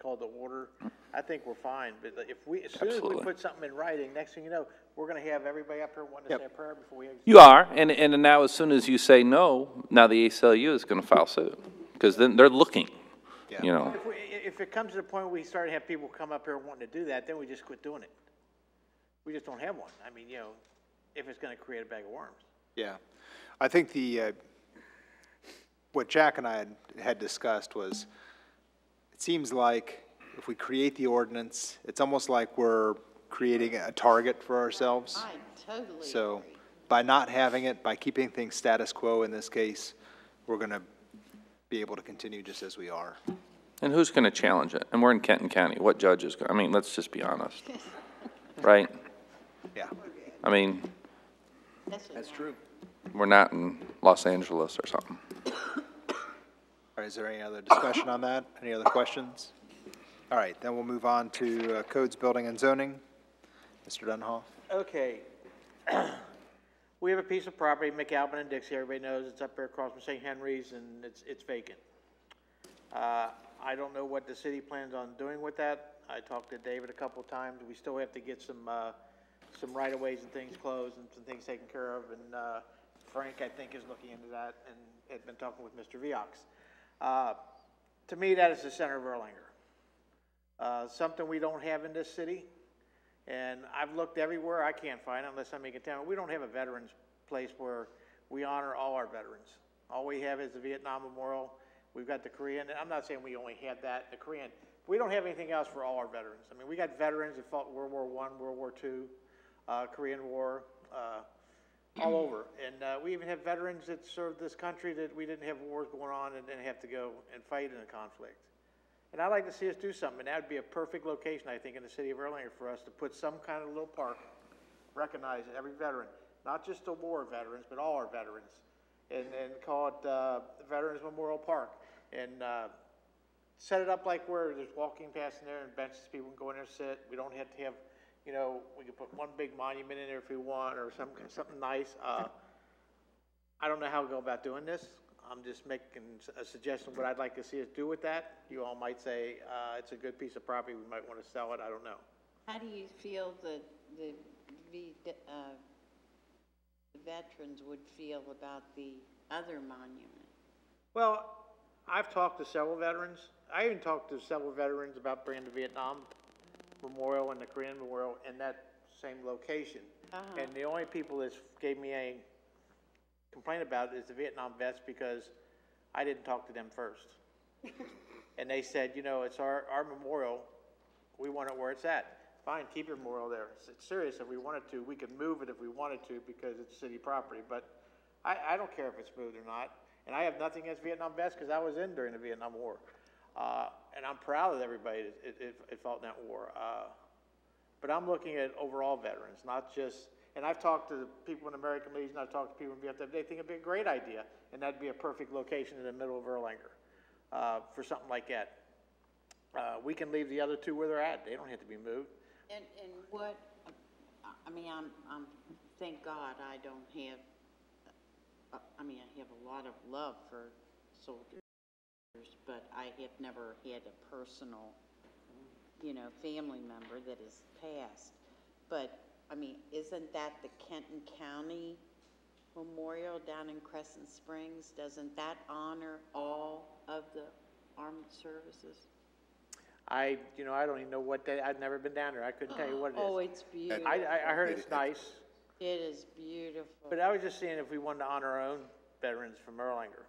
[SPEAKER 5] called to order, I think we're fine. But if as soon as we put something in writing, next thing you know, we're going to have everybody up here wanting to say a prayer before we execute.
[SPEAKER 4] You are, and now as soon as you say no, now the ACLU is going to file suit because then they're looking, you know.
[SPEAKER 5] If it comes to the point where we start to have people come up here wanting to do that, then we just quit doing it. We just don't have one. I mean, you know, if it's going to create a bag of worms.
[SPEAKER 6] yeah, I think what Jack and I had discussed was, it seems like if we create the ordinance, it's almost like we're creating a target for ourselves.
[SPEAKER 7] I totally
[SPEAKER 6] So
[SPEAKER 7] agree.
[SPEAKER 6] by not having it, by keeping things status quo in this case, we're going to be able to continue just as we are.
[SPEAKER 4] And who's going to challenge it? And we're in Kenton County. What judge is going to? I mean, let's just be honest. Right?
[SPEAKER 6] Yeah.
[SPEAKER 4] I mean,
[SPEAKER 7] That's true.
[SPEAKER 4] we're not in Los Angeles or something.
[SPEAKER 6] All right, is there any other discussion on that? Any other questions? All right, then we'll move on to codes, building, and zoning. Mr. Dunhoff?
[SPEAKER 5] Okay. We have a piece of property, McAlpin and Dixie, everybody knows, it's up there across from St. Henry's, and it's vacant. I don't know what the city plans on doing with that. I talked to David a couple of times. We still have to get some right-of-ways and things closed and some things taken care of, and, Frank, I think, is looking into that and had been talking with Mr. Viox. To me, that is the center of Erlanger. Something we don't have in this city, and I've looked everywhere. I can't find it unless I make a town. We don't have a veterans place where we honor all our veterans. All we have is the Vietnam Memorial. We've got the Korean, and I'm not saying we only had that, the Korean. We don't have anything else for all our veterans. I mean, we got veterans that fought World War I, World War II, Korean War, all over. And we even have veterans that served this country that we didn't have wars going on and didn't have to go and fight in a conflict. And I'd like to see us do something, and that would be a perfect location, I think, in the city of Erlanger for us to put some kind of little park, recognize every veteran, not just the war veterans, but all our veterans, and call it Veterans Memorial Park, and set it up like where there's walking past in there and benches, people can go in there and sit. We don't have to have, you know, we can put one big monument in there if we want, or something nice. I don't know how we go about doing this. I'm just making a suggestion of what I'd like to see us do with that. You all might say, it's a good piece of property, we might want to sell it, I don't know.
[SPEAKER 7] How do you feel the veterans would feel about the other monument?
[SPEAKER 5] Well, I've talked to several veterans. I even talked to several veterans about bringing the Vietnam Memorial and the Korean Memorial in that same location. And the only people that gave me a complaint about it is the Vietnam vets, because I didn't talk to them first. And they said, you know, it's our memorial, we want it where it's at. Fine, keep your memorial there. It's serious, if we wanted to, we could move it if we wanted to, because it's city property, but I don't care if it's moved or not. And I have nothing against Vietnam vets, because I was in during the Vietnam War. And I'm proud of everybody that fought in that war. But I'm looking at overall veterans, not just, and I've talked to the people in the American Legion, I've talked to people in VFW, they think it'd be a great idea, and that'd be a perfect location in the middle of Erlanger for something like that. We can leave the other two where they're at. They don't have to be moved.
[SPEAKER 7] And what, I mean, I'm thank God I don't have, I mean, I have a lot of love for soldiers, but I have never had a personal, you know, family member that has passed. But, I mean, isn't that the Kenton County Memorial down in Crescent Springs? Doesn't that honor all of the armed services?
[SPEAKER 5] I don't even know what day, I've never been down there. I couldn't tell you what it is.
[SPEAKER 7] Oh, it's beautiful.
[SPEAKER 5] I heard it's nice.
[SPEAKER 7] It is beautiful.
[SPEAKER 5] But I was just seeing if we wanted to honor our own veterans from Erlanger,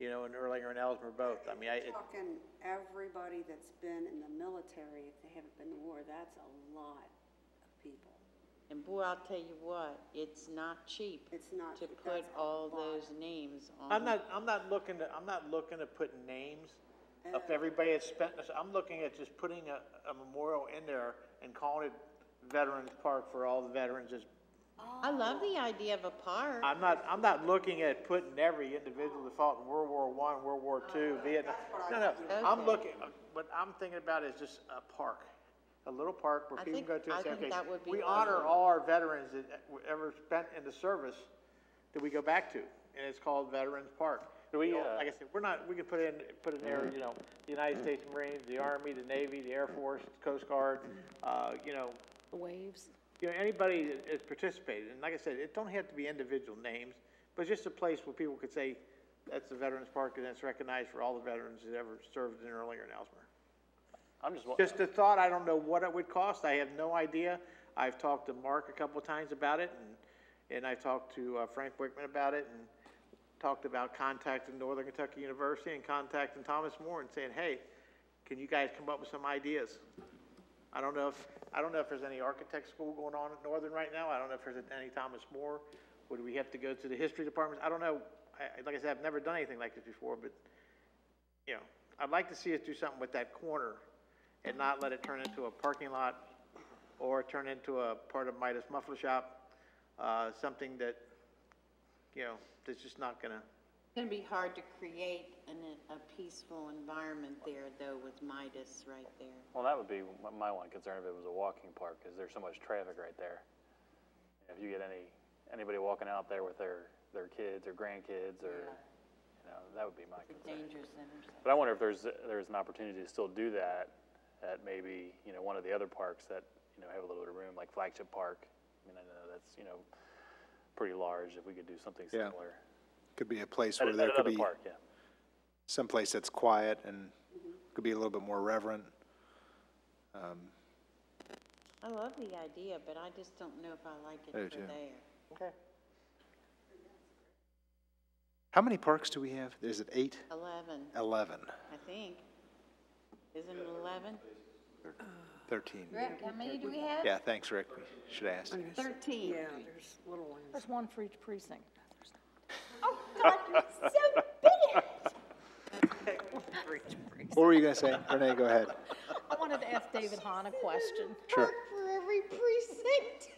[SPEAKER 5] you know, and Erlanger and Ellesmere both. I mean,
[SPEAKER 3] Talking everybody that's been in the military, if they haven't been in war, that's a lot of people.
[SPEAKER 7] And boy, I'll tell you what, it's not cheap.
[SPEAKER 3] It's not
[SPEAKER 7] to
[SPEAKER 3] cheap.
[SPEAKER 7] put
[SPEAKER 3] That's
[SPEAKER 7] all
[SPEAKER 3] a lot.
[SPEAKER 7] those names on.
[SPEAKER 5] I'm not looking to put names of everybody that's spent this. I'm looking at just putting a memorial in there and calling it Veterans Park for all the veterans.
[SPEAKER 7] I love the idea of a park.
[SPEAKER 5] I'm not looking at putting every individual that fought in World War I, World War II, Vietnam. No.
[SPEAKER 7] Okay.
[SPEAKER 5] I'm looking, what I'm thinking about is just a park, a little park where
[SPEAKER 7] I
[SPEAKER 5] people
[SPEAKER 7] think-
[SPEAKER 5] can go to and
[SPEAKER 7] I
[SPEAKER 5] say,
[SPEAKER 7] think
[SPEAKER 5] okay,
[SPEAKER 7] that would be
[SPEAKER 5] we honor
[SPEAKER 7] lovely.
[SPEAKER 5] all our veterans that ever spent in the service that we go back to, and it's called Veterans Park.
[SPEAKER 8] Do we,
[SPEAKER 5] You know, like I said, we can put in there, you know, the United States Marines, the Army, the Navy, the Air Force, Coast Guard, you know,
[SPEAKER 9] The waves.
[SPEAKER 5] you know, anybody that has participated. And like I said, it don't have to be individual names, but just a place where people could say, that's the Veterans Park, and it's recognized for all the veterans that ever served in Erlanger and Ellesmere.
[SPEAKER 8] I'm just,
[SPEAKER 5] Just a thought, I don't know what it would cost, I have no idea. I've talked to Mark a couple of times about it, and I talked to Frank Wickman about it, and talked about contacting Northern Kentucky University and contacting Thomas More and saying, hey, can you guys come up with some ideas? I don't know if there's any architect school going on at Northern right now. I don't know if there's any Thomas More. Would we have to go to the history department? I don't know. Like I said, I've never done anything like this before, but, you know, I'd like to see us do something with that corner and not let it turn into a parking lot or turn into a part of Midas Muffler Shop, something that, you know, that's just not gonna.
[SPEAKER 7] It's gonna be hard to create a peaceful environment there, though, with Midas right there.
[SPEAKER 8] well, that would be my one concern if it was a walking park, because there's so much traffic right there. If you get anybody walking out there with their kids or grandkids or, you know, that would be my
[SPEAKER 7] It's a
[SPEAKER 8] concern.
[SPEAKER 7] dangerous intersection.
[SPEAKER 8] But I wonder if there's an opportunity to still do that at maybe, you know, one of the other parks that, you know, have a little bit of room, like Flagship Park. I mean, I know that's, you know, pretty large, if we could do something
[SPEAKER 6] Yeah.
[SPEAKER 8] similar.
[SPEAKER 6] Could be a place
[SPEAKER 8] At
[SPEAKER 6] where there could
[SPEAKER 8] another
[SPEAKER 6] be
[SPEAKER 8] park, yeah.
[SPEAKER 6] someplace that's quiet and could be a little bit more reverent.
[SPEAKER 7] I love the idea, but I just don't know if I like it
[SPEAKER 6] I do
[SPEAKER 7] for
[SPEAKER 6] too.
[SPEAKER 7] there.
[SPEAKER 2] Okay.
[SPEAKER 6] How many parks do we have? Is it 8?
[SPEAKER 7] 11,
[SPEAKER 6] 11.
[SPEAKER 7] I think. Isn't it 11?
[SPEAKER 6] 13.
[SPEAKER 7] Rick, how many do we have?
[SPEAKER 6] Yeah, thanks, Rick. We should ask.
[SPEAKER 7] 13.
[SPEAKER 10] Yeah, there's little ones.
[SPEAKER 9] There's one for each precinct.
[SPEAKER 7] Oh, God, you're so big!
[SPEAKER 6] What were you going to say? Renee, go ahead.
[SPEAKER 9] I wanted to ask David Hahn a question.
[SPEAKER 6] Sure.
[SPEAKER 7] For every precinct.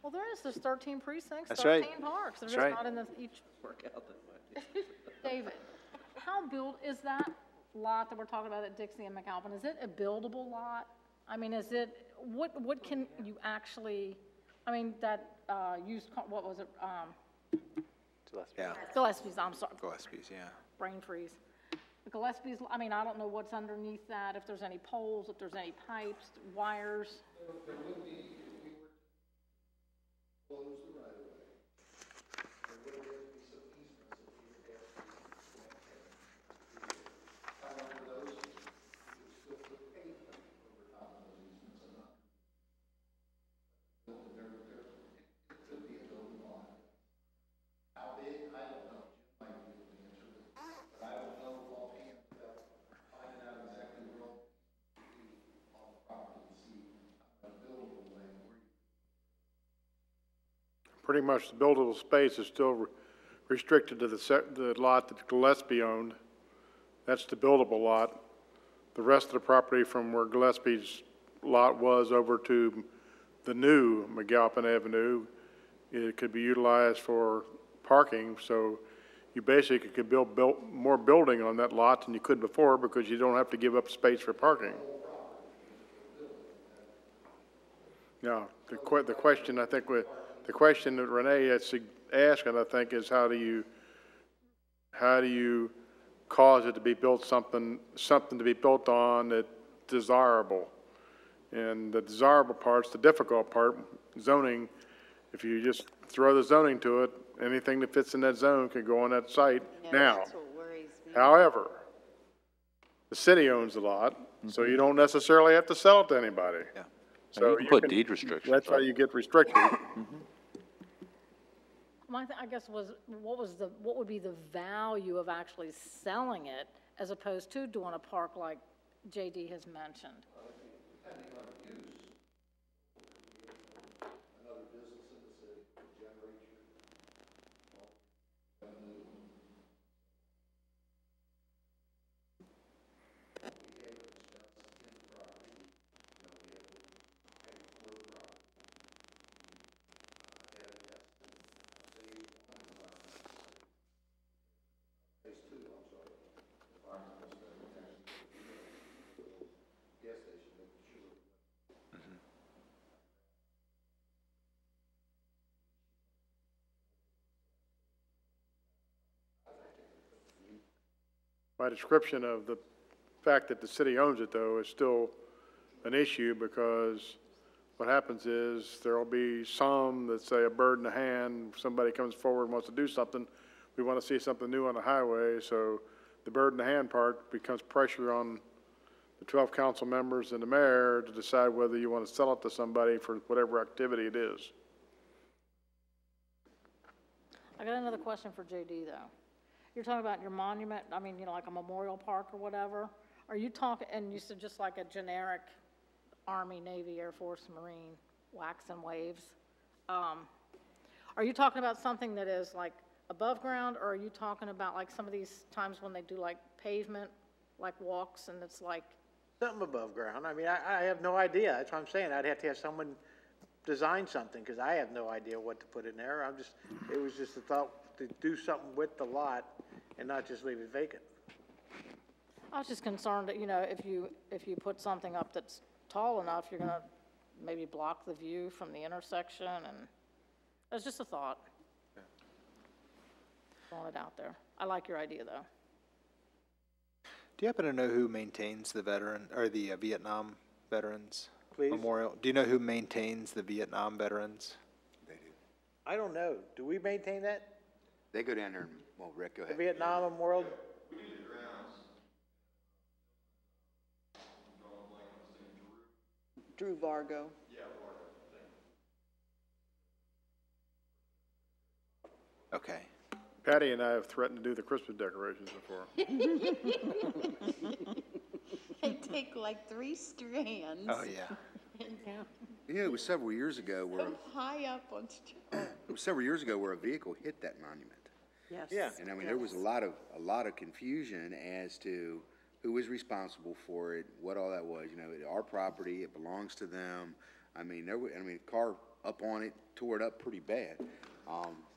[SPEAKER 9] Well, there's 13 precincts,
[SPEAKER 6] That's right.
[SPEAKER 9] 13 parks. They're
[SPEAKER 6] That's
[SPEAKER 9] just
[SPEAKER 6] right.
[SPEAKER 9] not in the, each. David, how build, is that lot that we're talking about at Dixie and McAlpin, is it a buildable lot? I mean, is it, what can you actually, I mean, that, used, what was it,
[SPEAKER 8] Gillespie.
[SPEAKER 6] Yeah,
[SPEAKER 9] Gillespie's, I'm sorry,
[SPEAKER 6] Gillespie's, yeah.
[SPEAKER 9] brain freeze. Gillespie's, I mean, I don't know what's underneath that, if there's any poles, if there's any pipes, wires.
[SPEAKER 11] There would be, if we were to close the right of way, there would have to be some easements that we would have to maintain. However, those, you could still put pavement over top of those easements and not. It could be a building lot. How big, I don't know. Jim might be able to answer this, but I don't know offhand without finding out exactly where all the on the property to see a buildable land where you.
[SPEAKER 12] Pretty much the buildable space is still restricted to the lot that Gillespie owned. That's the buildable lot. The rest of the property from where Gillespie's lot was over to the new McAlpin Avenue, it could be utilized for parking. So you basically could build more building on that lot than you could before because you don't have to give up space for parking. Now, the question, I think, the question that Renee is asking, I think, is how do you cause it to be built something to be built on that's desirable? And the desirable part's the difficult part, zoning. If you just throw the zoning to it, anything that fits in that zone can go on that site now.
[SPEAKER 7] That's what worries me.
[SPEAKER 12] However, the city owns the lot, so you don't necessarily have to sell it to anybody.
[SPEAKER 6] Yeah.
[SPEAKER 12] So
[SPEAKER 4] you can put deed restrictions.
[SPEAKER 12] That's how you get restricted.
[SPEAKER 9] My I guess what would be the value of actually selling it as opposed to doing a park like JD has mentioned?
[SPEAKER 11] Depending on the use, another business in the city would generate your revenue. We have expense in the property, you know, we have to pay for the property. Phase two, I'm sorry, the farm instead of actually gas station, making sure.
[SPEAKER 12] My description of the fact that the city owns it, though, is still an issue because what happens is there'll be some that say a bird in the hand, somebody comes forward and wants to do something, we want to see something new on the highway, so the bird in the hand part becomes pressure on the 12 council members and the mayor to decide whether you want to sell it to somebody for whatever activity it is.
[SPEAKER 9] I got another question for JD, though. You're talking about your monument, I mean, you know, like a memorial park or whatever. Are you talking, and you said just like a generic Army, Navy, Air Force, Marine, wax and waves. Are you talking about something that is like above ground, or are you talking about like some of these times when they do like pavement, like walks, and it's like?
[SPEAKER 5] Something above ground. I mean, I have no idea. That's what I'm saying. I'd have to have someone design something, because I have no idea what to put in there. It was just a thought to do something with the lot and not just leave it vacant.
[SPEAKER 9] I was just concerned that, you know, if you put something up that's tall enough, you're gonna maybe block the view from the intersection, and it was just a thought. Throwing it out there. I like your idea, though.
[SPEAKER 6] Do you happen to know who maintains the veteran, or the Vietnam Veterans
[SPEAKER 5] Please?
[SPEAKER 6] Memorial? Do you know who maintains the Vietnam Veterans?
[SPEAKER 1] They do.
[SPEAKER 5] I don't know. Do we maintain that?
[SPEAKER 1] They go down there and, well, Rick, go
[SPEAKER 5] The
[SPEAKER 1] ahead.
[SPEAKER 5] Vietnam Memorial?
[SPEAKER 10] Drew Vargo.
[SPEAKER 6] Okay.
[SPEAKER 12] Patty and I have threatened to do the Christmas decorations before.
[SPEAKER 7] They take like 3 strands.
[SPEAKER 6] Oh, yeah.
[SPEAKER 1] You know, it was several years ago where,
[SPEAKER 7] High up on,
[SPEAKER 1] it was several years ago where a vehicle hit that monument.
[SPEAKER 10] Yes.
[SPEAKER 5] Yeah.
[SPEAKER 1] And I mean, there was a lot of confusion as to who was responsible for it, what all that was. You know, our property, it belongs to them. I mean, car up on it, tore it up pretty bad.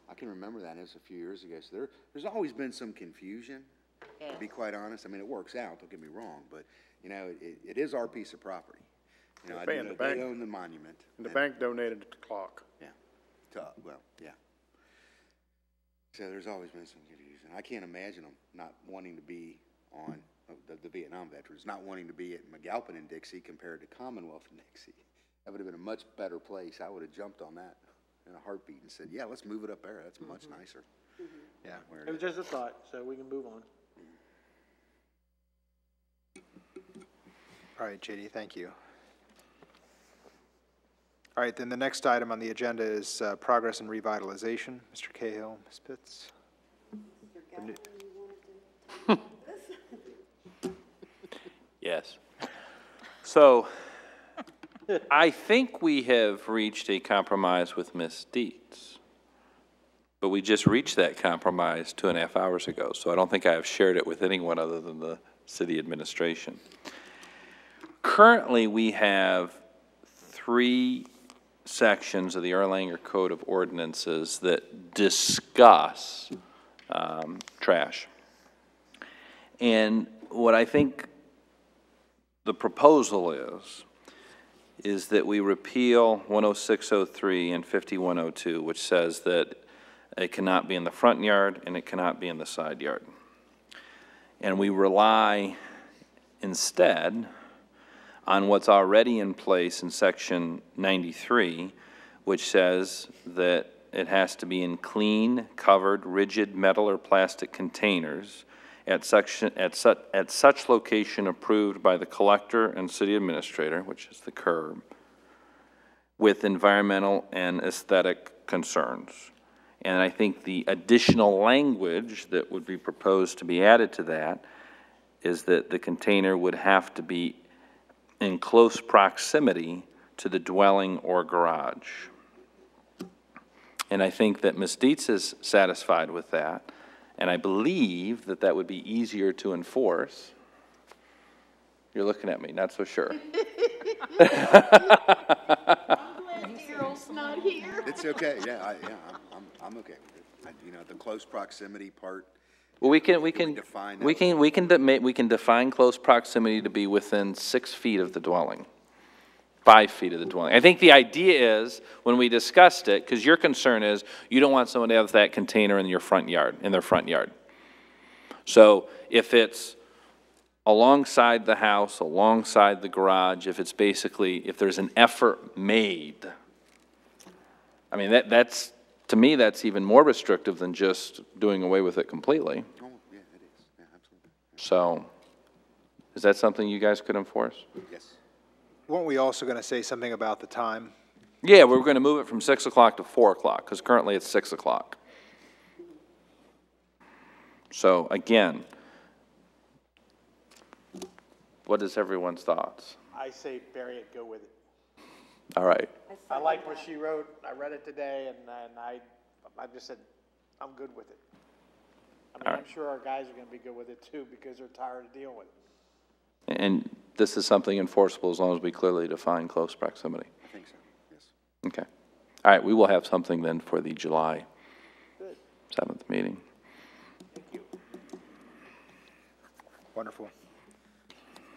[SPEAKER 1] I can remember that. It was a few years ago. So there's always been some confusion, to be quite honest. I mean, it works out, don't get me wrong, but, you know, it is our piece of property. You know, I do know they own the monument.
[SPEAKER 12] And the bank donated the clock.
[SPEAKER 1] Yeah. Well, yeah. So there's always been some confusion. I can't imagine them not wanting to be on the Vietnam veterans, not wanting to be at McAlpin and Dixie compared to Commonwealth and Dixie. That would have been a much better place. I would have jumped on that in a heartbeat and said, yeah, let's move it up there. That's much nicer.
[SPEAKER 6] Yeah.
[SPEAKER 1] Where
[SPEAKER 5] It was just a thought, so we can move on.
[SPEAKER 6] All right, JD, thank you. All right, then the next item on the agenda is progress and revitalization. Mr. Cahill, Ms. Pitts.
[SPEAKER 4] Yes. So I think we have reached a compromise with Ms. Dietz, but we just reached that compromise 2.5 hours ago, so I don't think I have shared it with anyone other than the city administration. Currently, we have 3 sections of the Erlanger Code of Ordinances that discuss trash. And what I think the proposal is that we repeal 10603 and 5102, which says that it cannot be in the front yard and it cannot be in the side yard. And we rely instead on what's already in place in section 93, which says that it has to be in clean, covered, rigid metal or plastic containers at such location approved by the collector and city administrator, which is the curb, with environmental and aesthetic concerns. And I think the additional language that would be proposed to be added to that is that the container would have to be in close proximity to the dwelling or garage. And I think that Ms. Dietz is satisfied with that, and I believe that that would be easier to enforce. You're looking at me, not so sure.
[SPEAKER 7] I'm glad Daryl's not here.
[SPEAKER 1] It's okay, I'm okay with it. You know, the close proximity part.
[SPEAKER 4] Well, we can
[SPEAKER 1] define that?
[SPEAKER 4] we can define close proximity to be within 6 feet of the dwelling, 5 feet of the dwelling. I think the idea is, when we discussed it, because your concern is you don't want someone to have that container in your front yard, in their front yard. So if it's alongside the house, alongside the garage, if it's basically, if there's an effort made, I mean, that's, to me, that's even more restrictive than just doing away with it completely.
[SPEAKER 1] Oh, yeah, it is. Yeah, absolutely.
[SPEAKER 4] So, is that something you guys could enforce?
[SPEAKER 1] Yes.
[SPEAKER 6] Weren't we also going to say something about the time?
[SPEAKER 4] Yeah, we're going to move it from 6 o'clock to 4 o'clock, because currently it's 6 o'clock. So, again, what is everyone's thoughts?
[SPEAKER 5] I say bury it, go with it.
[SPEAKER 4] All right.
[SPEAKER 5] I like what she wrote. I read it today, and I just said, I'm good with it. I mean,
[SPEAKER 4] All right.
[SPEAKER 5] I'm sure our guys are gonna be good with it too, because they're tired of dealing with it.
[SPEAKER 4] And this is something enforceable as long as we clearly define close proximity.
[SPEAKER 1] I think so, yes.
[SPEAKER 4] Okay. All right, we will have something then for the July 7th meeting.
[SPEAKER 6] Wonderful.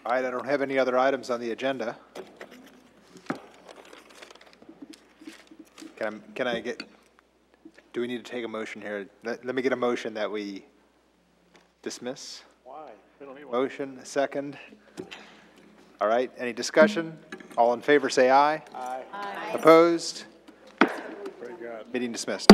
[SPEAKER 6] All right, I don't have any other items on the agenda. Can I get, do we need to take a motion here? Let me get a motion that we dismiss.
[SPEAKER 5] Why? We don't need one.
[SPEAKER 6] Motion, a second. All right, any discussion? All in favor, say aye.
[SPEAKER 5] Aye.
[SPEAKER 6] Opposed?
[SPEAKER 12] Very good.
[SPEAKER 6] Meeting dismissed.